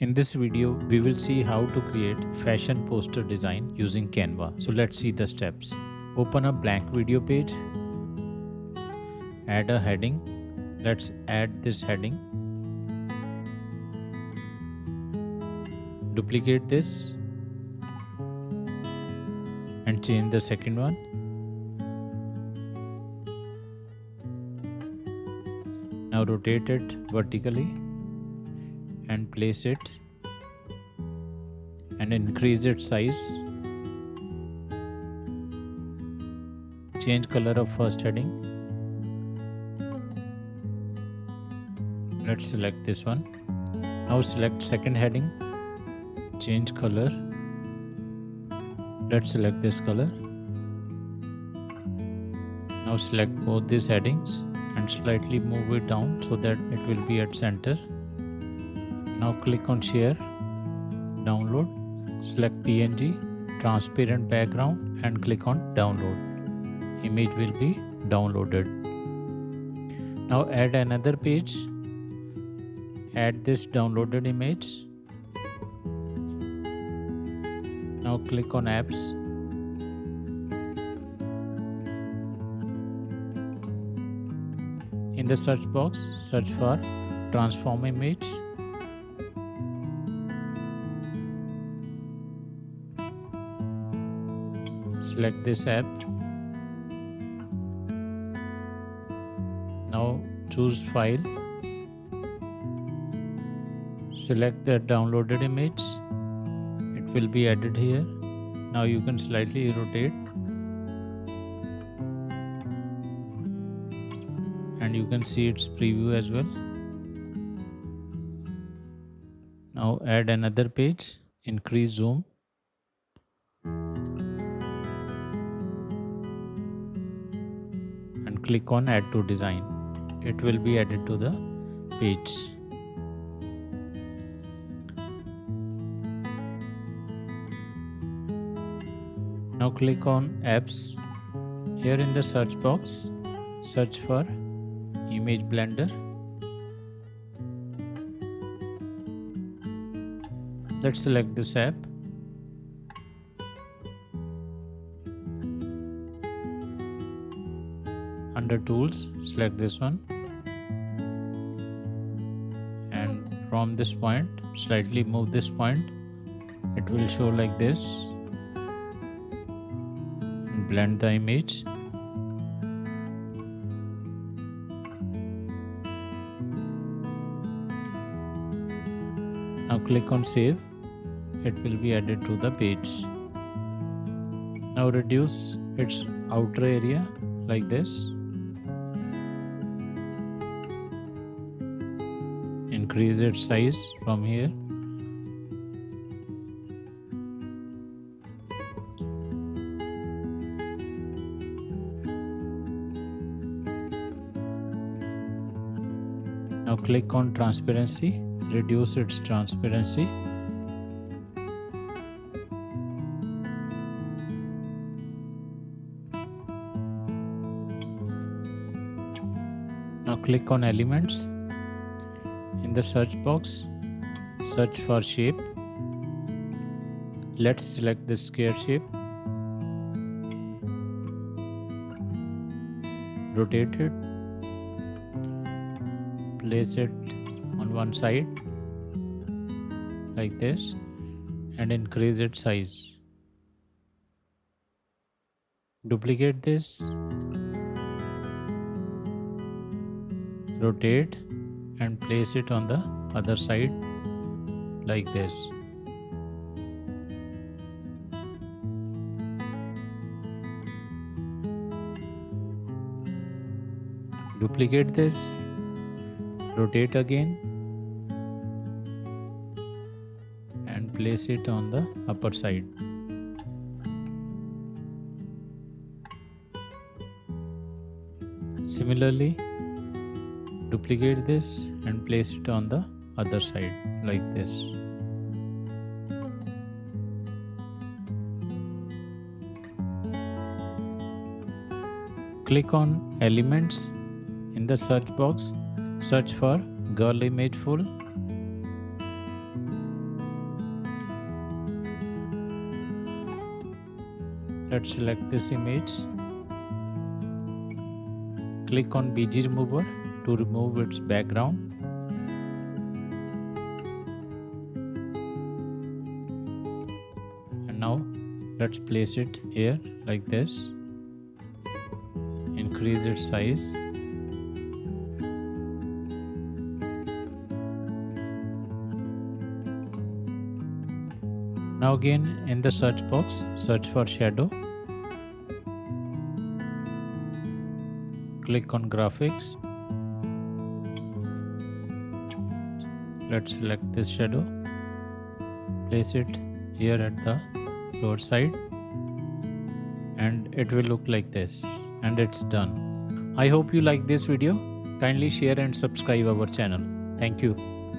In this video, we will see how to create fashion poster design using Canva. So let's see the steps. Open a blank video page, add a heading. Let's add this heading. Duplicate this and change the second one. Now rotate it vertically and place it and increase its size. Change color of first heading. Let's select this one. Now select second heading. Change color. Let's select this color. Now select both these headings and slightly move it down so that it will be at center. Now click on share, download, select PNG, transparent background and click on download. Image will be downloaded. Now add another page, add this downloaded image. Now click on apps. In the search box, search for transform image. Select this app. Now choose file. Select the downloaded image. It will be added here. Now you can slightly rotate and you can see its preview as well. Now add another page, increase zoom. And click on add to design. It will be added to the page. Now click on apps. Here in the search box, search for image blender. Let's select this app. Under tools, select this one. And from this point, slightly move this point. It will show like this. And blend the image. Now click on save. It will be added to the page. Now reduce its outer area like this. Increase its size from here. Now click on transparency, reduce its transparency. Now click on elements. In the search box, search for shape. Let's select the square shape. Rotate it. Place it on one side like this and increase its size. Duplicate this. Rotate and place it on the other side like this. Duplicate this, rotate again and place it on the upper side. Similarly, duplicate this and place it on the other side like this. Click on elements. In the search box, search for girl image full. Let's select this image. Click on BG remover to remove its background. And now let's place it here like this. Increase its size. Now again in the search box, search for shadow. Click on graphics. Let's select this shadow. Place it here at the lower side. And it will look like this. And it's done. I hope you like this video. Kindly share and subscribe our channel. Thank you.